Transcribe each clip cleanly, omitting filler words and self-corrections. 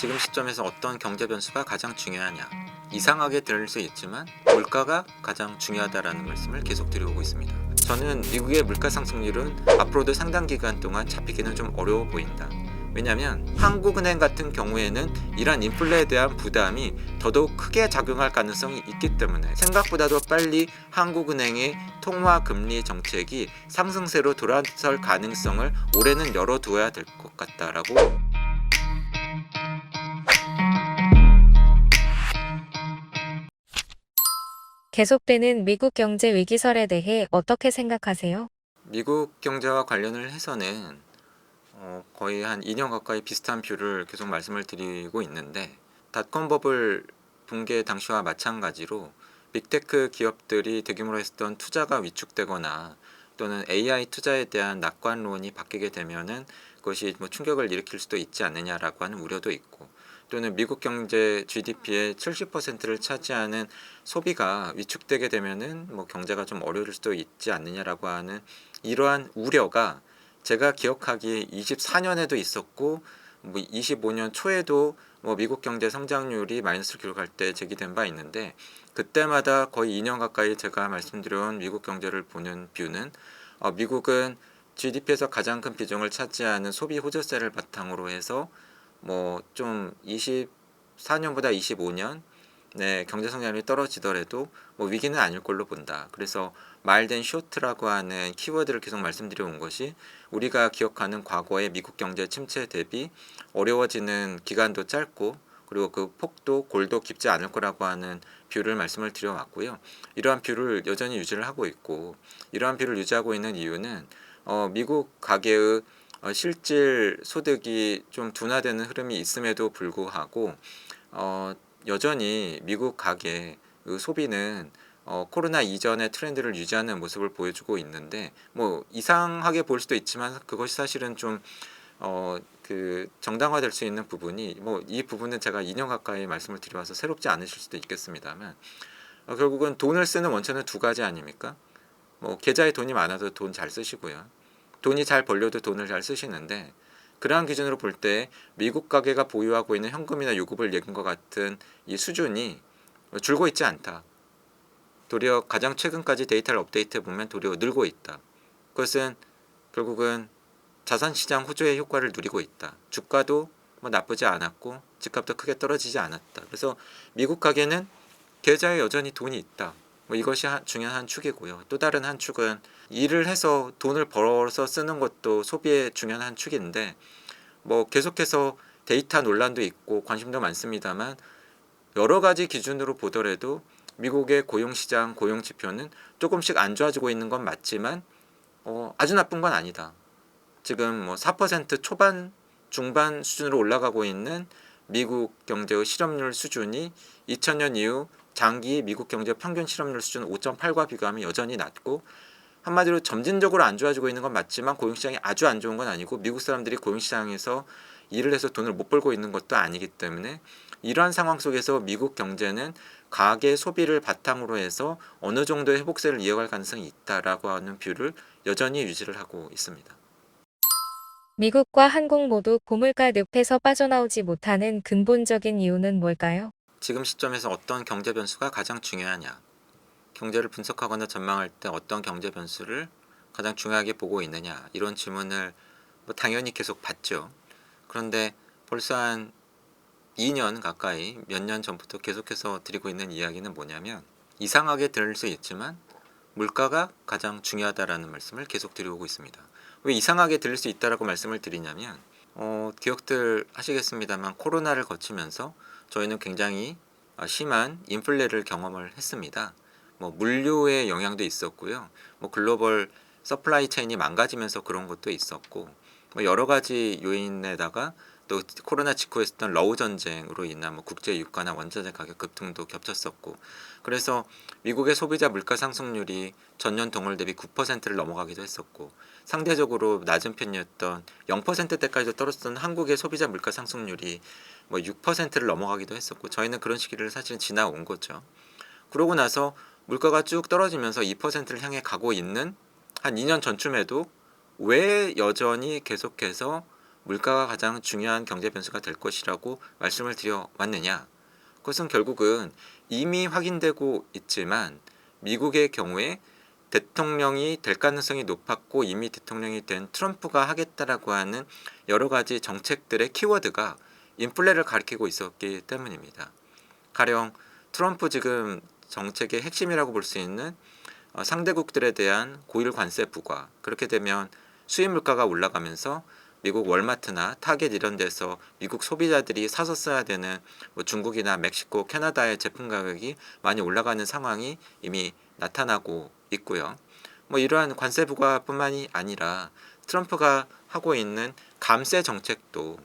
지금 시점에서 어떤 경제 변수가 가장 중요하냐? 이상하게 들릴 수 있지만 물가가 가장 중요하다라는 말씀을 계속 드려오고 있습니다. 저는 미국의 물가 상승률은 앞으로도 상당 기간 동안 잡히기는 좀 어려워 보인다. 왜냐하면 한국은행 같은 경우에는 이러한 인플레에 대한 부담이 더더욱 크게 작용할 가능성이 있기 때문에 생각보다도 빨리 한국은행의 통화 금리 정책이 상승세로 돌아설 가능성을 올해는 열어두어야 될 것 같다라고. 계속되는 미국 경제 위기설에 대해 어떻게 생각하세요? 미국 경제와 관련을 해서는 거의 한 2년 가까이 비슷한 뷰를 계속 말씀을 드리고 있는데, 닷컴 버블 붕괴 당시와 마찬가지로 빅테크 기업들이 대규모로 했던 투자가 위축되거나 또는 AI 투자에 대한 낙관론이 바뀌게 되면은 그것이 충격을 일으킬 수도 있지 않느냐라고 하는 우려도 있고, 또는 미국 경제 GDP의 70%를 차지하는 소비가 위축되게 되면은 경제가 좀 어려울 수도 있지 않느냐라고 하는 이러한 우려가 제가 기억하기에 24년에도 있었고 25년 초에도 미국 경제 성장률이 마이너스를 기록할 때 제기된 바 있는데, 그때마다 거의 2년 가까이 제가 말씀드려온 미국 경제를 보는 뷰는 미국은 GDP에서 가장 큰 비중을 차지하는 소비 호조세를 바탕으로 해서 좀 24년보다 25년 경제 성장률이 떨어지더라도 위기는 아닐 걸로 본다. 그래서 마일드 쇼트라고 하는 키워드를 계속 말씀드려 온 것이 우리가 기억하는 과거의 미국 경제 침체 대비 어려워지는 기간도 짧고 그리고 그 폭도 골도 깊지 않을 거라고 하는 뷰를 말씀을 드려 왔고요. 이러한 뷰를 여전히 유지를 하고 있고, 이러한 뷰를 유지하고 있는 이유는 미국 가계의 실질 소득이 좀 둔화되는 흐름이 있음에도 불구하고 여전히 미국 가계 소비는 코로나 이전의 트렌드를 유지하는 모습을 보여주고 있는데, 이상하게 보일 수도 있지만 그것이 사실은 좀 정당화될 수 있는 부분이, 이 부분은 제가 2년 가까이 말씀을 드려와서 새롭지 않으실 수도 있겠습니다만, 결국은 돈을 쓰는 원천은 두 가지 아닙니까? 계좌에 돈이 많아도 돈 잘 쓰시고요, 돈이 잘 벌려도 돈을 잘 쓰시는데, 그러한 기준으로 볼 때 미국 가계가 보유하고 있는 현금이나 유급을 얘긴 것 같은 이 수준이 줄고 있지 않다. 도리어 가장 최근까지 데이터를 업데이트해 보면 도리어 늘고 있다. 그것은 결국은 자산시장 호조의 효과를 누리고 있다. 주가도 나쁘지 않았고 집값도 크게 떨어지지 않았다. 그래서 미국 가계는 계좌에 여전히 돈이 있다. 이것이 중요한 한 축이고요. 또 다른 한 축은 일을 해서 돈을 벌어서 쓰는 것도 소비의 중요한 한 축인데, 계속해서 데이터 논란도 있고 관심도 많습니다만, 여러 가지 기준으로 보더라도 미국의 고용시장 고용지표는 조금씩 안 좋아지고 있는 건 맞지만 아주 나쁜 건 아니다. 지금 4% 초반 중반 수준으로 올라가고 있는 미국 경제의 실업률 수준이 2000년 이후 장기 미국 경제 평균 실업률 수준 5.8과 비교하면 여전히 낮고, 한마디로 점진적으로 안 좋아지고 있는 건 맞지만 고용시장이 아주 안 좋은 건 아니고 미국 사람들이 고용시장에서 일을 해서 돈을 못 벌고 있는 것도 아니기 때문에, 이러한 상황 속에서 미국 경제는 가계 소비를 바탕으로 해서 어느 정도의 회복세를 이어갈 가능성이 있다라고 하는 뷰를 여전히 유지를 하고 있습니다. 미국과 한국 모두 고물가 늪에서 빠져나오지 못하는 근본적인 이유는 뭘까요? 지금 시점에서 어떤 경제 변수가 가장 중요하냐? 경제를 분석하거나 전망할 때 어떤 경제 변수를 가장 중요하게 보고 있느냐? 이런 질문을 당연히 계속 받죠. 그런데 벌써 한 2년 가까이 몇 년 전부터 계속해서 드리고 있는 이야기는 뭐냐면, 이상하게 들릴 수 있지만 물가가 가장 중요하다라는 말씀을 계속 드리고 있습니다. 왜 이상하게 들릴 수 있다라고 말씀을 드리냐면, 기억들 하시겠습니다만 코로나를 거치면서 저희는 굉장히 심한 인플레를 경험을 했습니다. 물류의 영향도 있었고요. 글로벌 서플라이 체인이 망가지면서 그런 것도 있었고, 여러 가지 요인에다가 또 코로나 직후에 있었던 러우 전쟁으로 인한 국제 유가나 원자재 가격 급등도 겹쳤었고, 그래서 미국의 소비자 물가 상승률이 전년 동월 대비 9%를 넘어가기도 했었고, 상대적으로 낮은 편이었던 0%대까지도 떨어졌던 한국의 소비자 물가 상승률이 6%를 넘어가기도 했었고, 저희는 그런 시기를 사실 지나온 거죠. 그러고 나서 물가가 쭉 떨어지면서 2%를 향해 가고 있는 한 2년 전쯤에도 왜 여전히 계속해서 물가가 가장 중요한 경제 변수가 될 것이라고 말씀을 드려 왔느냐? 그것은 결국은 이미 확인되고 있지만 미국의 경우에 대통령이 될 가능성이 높았고 이미 대통령이 된 트럼프가 하겠다라고 하는 여러 가지 정책들의 키워드가 인플레를 가리키고 있었기 때문입니다. 가령 트럼프 지금 정책의 핵심이라고 볼 수 있는 상대국들에 대한 고율 관세 부과, 그렇게 되면 수입 물가가 올라가면서 미국 월마트나 타겟 이런 데서 미국 소비자들이 사서 써야 되는 중국이나 멕시코, 캐나다의 제품 가격이 많이 올라가는 상황이 이미 나타나고 있고요. 이러한 관세 부과뿐만이 아니라 트럼프가 하고 있는 감세 정책도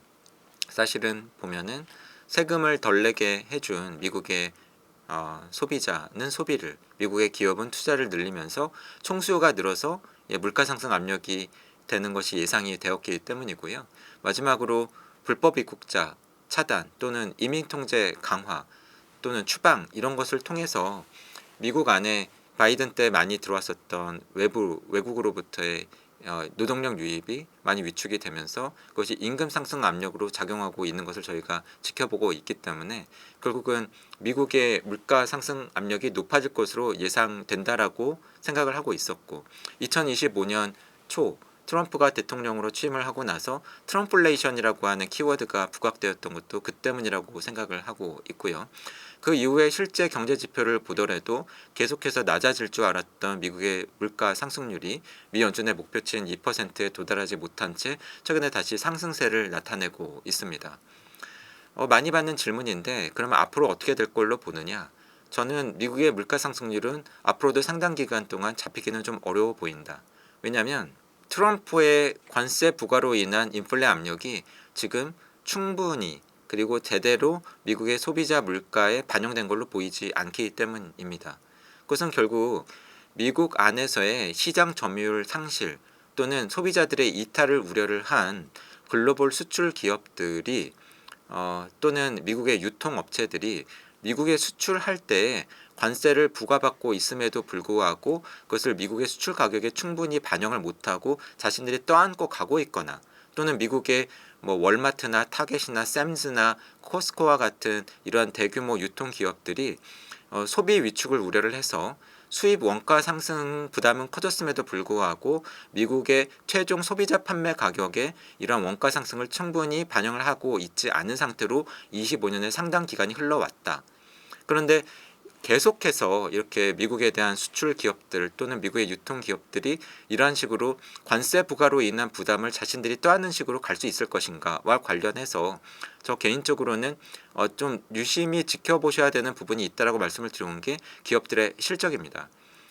사실은 보면은 세금을 덜 내게 해준 미국의 소비자는 소비를, 미국의 기업은 투자를 늘리면서 총수요가 늘어서 물가 상승 압력이 되는 것이 예상이 되었기 때문이고요. 마지막으로 불법 입국자 차단 또는 이민 통제 강화 또는 추방 이런 것을 통해서 미국 안에 바이든 때 많이 들어왔었던 외국으로부터의 노동력 유입이 많이 위축이 되면서 그것이 임금 상승 압력으로 작용하고 있는 것을 저희가 지켜보고 있기 때문에 결국은 미국의 물가 상승 압력이 높아질 것으로 예상된다라고 생각을 하고 있었고, 2025년 초 트럼프가 대통령으로 취임을 하고 나서 트럼플레이션이라고 하는 키워드가 부각되었던 것도 그 때문이라고 생각을 하고 있고요. 그 이후에 실제 경제 지표를 보더라도 계속해서 낮아질 줄 알았던 미국의 물가 상승률이 미 연준의 목표치인 2%에 도달하지 못한 채 최근에 다시 상승세를 나타내고 있습니다. 많이 받는 질문인데 그러면 앞으로 어떻게 될 걸로 보느냐? 저는 미국의 물가 상승률은 앞으로도 상당 기간 동안 잡히기는 좀 어려워 보인다. 왜냐하면 트럼프의 관세 부과로 인한 인플레 압력이 지금 충분히 그리고 제대로 미국의 소비자 물가에 반영된 걸로 보이지 않기 때문입니다. 그것은 결국 미국 안에서의 시장 점유율 상실 또는 소비자들의 이탈을 우려를 한 글로벌 수출 기업들이 또는 미국의 유통업체들이 미국에 수출할 때 관세를 부과받고 있음에도 불구하고 그것을 미국의 수출 가격에 충분히 반영을 못하고 자신들이 떠안고 가고 있거나, 또는 미국의 월마트나 타겟이나 샘즈나 코스코와 같은 이러한 대규모 유통기업들이 소비 위축을 우려를 해서 수입 원가 상승 부담은 커졌음에도 불구하고 미국의 최종 소비자 판매 가격에 이러한 원가 상승을 충분히 반영을 하고 있지 않은 상태로 25년의 상당 기간이 흘러왔다. 그런데 계속해서 이렇게 미국에 대한 수출 기업들 또는 미국의 유통 기업들이 이러한 식으로 관세 부과로 인한 부담을 자신들이 떠안는 식으로 갈 수 있을 것인가와 관련해서 저 개인적으로는 좀 유심히 지켜보셔야 되는 부분이 있다라고 말씀을 드려온 게 기업들의 실적입니다.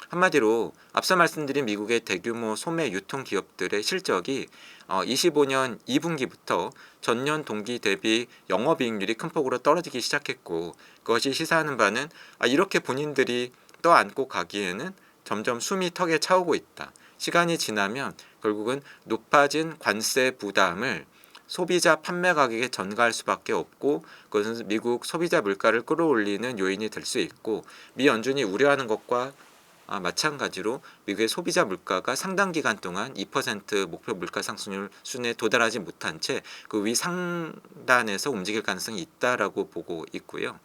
한마디로 앞서 말씀드린 미국의 대규모 소매 유통 기업들의 실적이 25년 2분기부터 전년 동기 대비 영업이익률이 큰 폭으로 떨어지기 시작했고, 그것이 시사하는 바는 이렇게 본인들이 떠안고 가기에는 점점 숨이 턱에 차오고 있다. 시간이 지나면 결국은 높아진 관세 부담을 소비자 판매 가격에 전가할 수밖에 없고, 그것은 미국 소비자 물가를 끌어올리는 요인이 될 수 있고, 미 연준이 우려하는 것과 마찬가지로 미국의 소비자 물가가 상당 기간 동안 2% 목표 물가 상승률 수준에 도달하지 못한 채 그 위 상단에서 움직일 가능성이 있다라고 보고 있고요.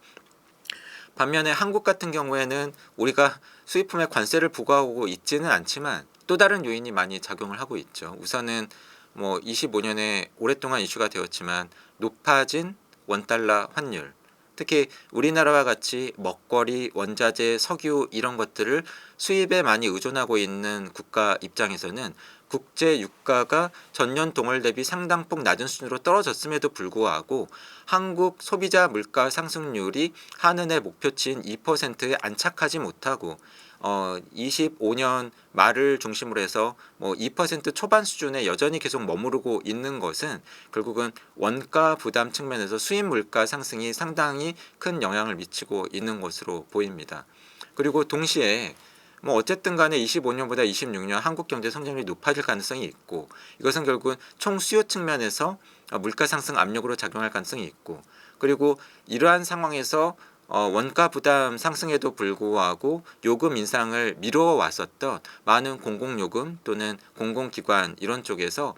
반면에 한국 같은 경우에는 우리가 수입품에 관세를 부과하고 있지는 않지만 또 다른 요인이 많이 작용을 하고 있죠. 우선은 25년에 오랫동안 이슈가 되었지만 높아진 원달러 환율, 특히 우리나라와 같이 먹거리, 원자재, 석유 이런 것들을 수입에 많이 의존하고 있는 국가 입장에서는 국제 유가가 전년 동월 대비 상당폭 낮은 수준으로 떨어졌음에도 불구하고 한국 소비자 물가 상승률이 한은의 목표치인 2%에 안착하지 못하고 25년 말을 중심으로 해서 2% 초반 수준에 여전히 계속 머무르고 있는 것은 결국은 원가 부담 측면에서 수입 물가 상승이 상당히 큰 영향을 미치고 있는 것으로 보입니다. 그리고 동시에 어쨌든 간에 25년보다 26년 한국 경제 성장률이 높아질 가능성이 있고, 이것은 결국은 총 수요 측면에서 물가 상승 압력으로 작용할 가능성이 있고, 그리고 이러한 상황에서 원가 부담 상승에도 불구하고 요금 인상을 미루어 왔었던 많은 공공요금 또는 공공기관 이런 쪽에서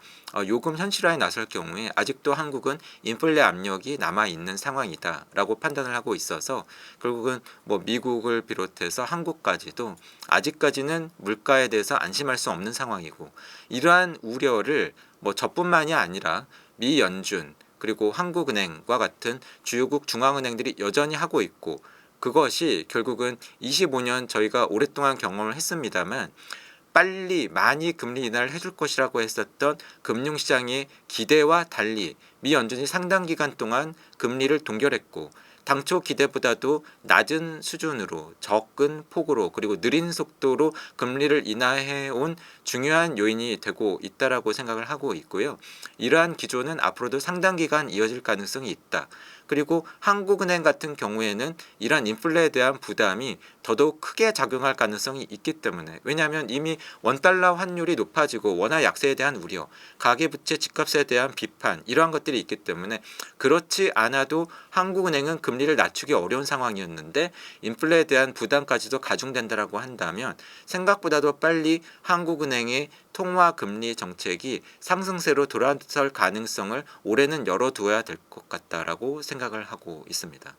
요금 현실화에 나설 경우에 아직도 한국은 인플레 압력이 남아있는 상황이다라고 판단을 하고 있어서 결국은 뭐 미국을 비롯해서 한국까지도 아직까지는 물가에 대해서 안심할 수 없는 상황이고, 이러한 우려를 뭐 저뿐만이 아니라 미 연준 그리고 한국은행과 같은 주요국 중앙은행들이 여전히 하고 있고, 그것이 결국은 25년 저희가 오랫동안 경험을 했습니다만 빨리 많이 금리 인하를 해줄 것이라고 했었던 금융시장의 기대와 달리 미 연준이 상당 기간 동안 금리를 동결했고, 당초 기대보다도 낮은 수준으로 적은 폭으로 그리고 느린 속도로 금리를 인하해 온 중요한 요인이 되고 있다라고 생각을 하고 있고요. 이러한 기조는 앞으로도 상당 기간 이어질 가능성이 있다. 그리고 한국은행 같은 경우에는 이러한 인플레에 대한 부담이 더더욱 크게 작용할 가능성이 있기 때문에, 왜냐하면 이미 원달러 환율이 높아지고 원화 약세에 대한 우려, 가계부채 집값에 대한 비판, 이러한 것들이 있기 때문에 그렇지 않아도 한국은행은 금리를 낮추기 어려운 상황이었는데 인플레에 대한 부담까지도 가중된다라고 한다면 생각보다도 빨리 한국은행의 통화 금리 정책이 상승세로 돌아설 가능성을 올해는 열어두어야 될 것 같다라고 생각을 하고 있습니다.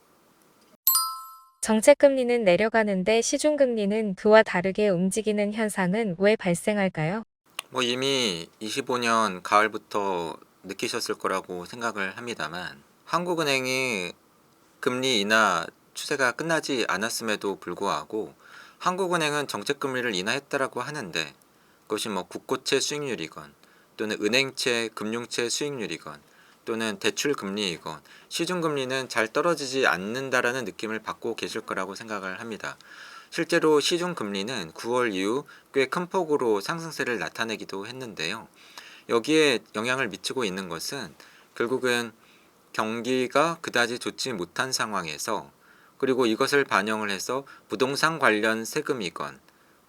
정책금리는 내려가는데 시중금리는 그와 다르게 움직이는 현상은 왜 발생할까요? 뭐 이미 25년 가을부터 느끼셨을 거라고 생각을 합니다만, 한국은행이 금리 인하 추세가 끝나지 않았음에도 불구하고 한국은행은 정책금리를 인하했다라고 하는데, 그것이 뭐 국고채 수익률이건 또는 은행채 금융채 수익률이건 또는 대출 금리이건 시중금리는 잘 떨어지지 않는다라는 느낌을 받고 계실 거라고 생각을 합니다. 실제로 시중금리는 9월 이후 꽤 큰 폭으로 상승세를 나타내기도 했는데요. 여기에 영향을 미치고 있는 것은 결국은 경기가 그다지 좋지 못한 상황에서, 그리고 이것을 반영을 해서 부동산 관련 세금이건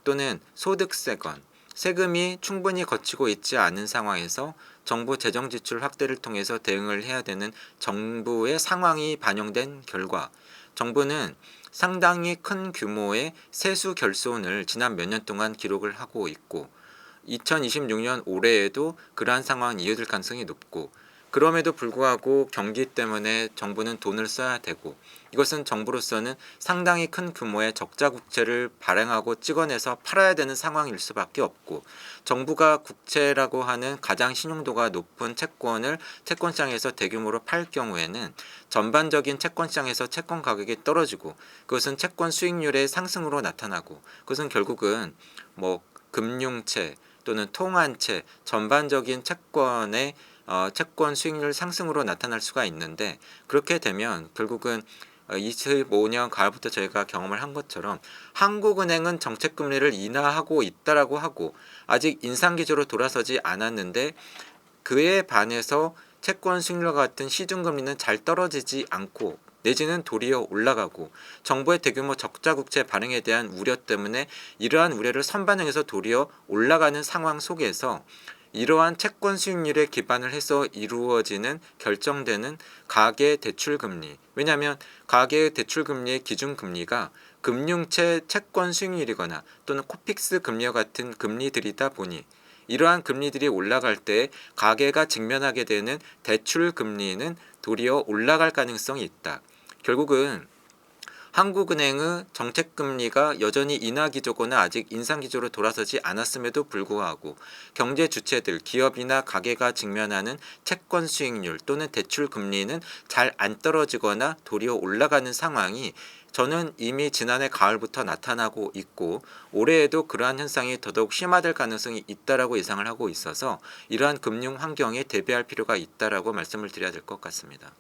또는 소득세건 세금이 충분히 거치고 있지 않은 상황에서 정부 재정 지출 확대를 통해서 대응을 해야 되는 정부의 상황이 반영된 결과, 정부는 상당히 큰 규모의 세수 결손을 지난 몇 년 동안 기록을 하고 있고, 2026년 올해에도 그러한 상황이 이어질 가능성이 높고, 그럼에도 불구하고 경기 때문에 정부는 돈을 써야 되고, 이것은 정부로서는 상당히 큰 규모의 적자 국채를 발행하고 찍어내서 팔아야 되는 상황일 수밖에 없고, 정부가 국채라고 하는 가장 신용도가 높은 채권을 채권시장에서 대규모로 팔 경우에는 전반적인 채권시장에서 채권 가격이 떨어지고, 그것은 채권 수익률의 상승으로 나타나고, 그것은 결국은 뭐 금융채 또는 통한채 전반적인 채권의 채권 수익률 상승으로 나타날 수가 있는데, 그렇게 되면 결국은 25년 가을부터 저희가 경험을 한 것처럼 한국은행은 정책금리를 인하하고 있다라고 하고 아직 인상기조로 돌아서지 않았는데, 그에 반해서 채권 수익률과 같은 시중금리는 잘 떨어지지 않고 내지는 도리어 올라가고, 정부의 대규모 적자 국채 발행에 대한 우려 때문에 이러한 우려를 선반영해서 도리어 올라가는 상황 속에서 이러한 채권 수익률에 기반을 해서 이루어지는 결정되는 가계 대출 금리, 왜냐하면 가계 대출 금리의 기준 금리가 금융채 채권 수익률이거나 또는 코픽스 금리와 같은 금리들이다 보니, 이러한 금리들이 올라갈 때 가계가 직면하게 되는 대출 금리는 도리어 올라갈 가능성이 있다. 결국은 한국은행의 정책금리가 여전히 인하기조거나 아직 인상기조로 돌아서지 않았음에도 불구하고 경제 주체들, 기업이나 가계가 직면하는 채권 수익률 또는 대출 금리는 잘 안 떨어지거나 도리어 올라가는 상황이 저는 이미 지난해 가을부터 나타나고 있고, 올해에도 그러한 현상이 더더욱 심화될 가능성이 있다라고 예상을 하고 있어서 이러한 금융 환경에 대비할 필요가 있다라고 말씀을 드려야 될 것 같습니다.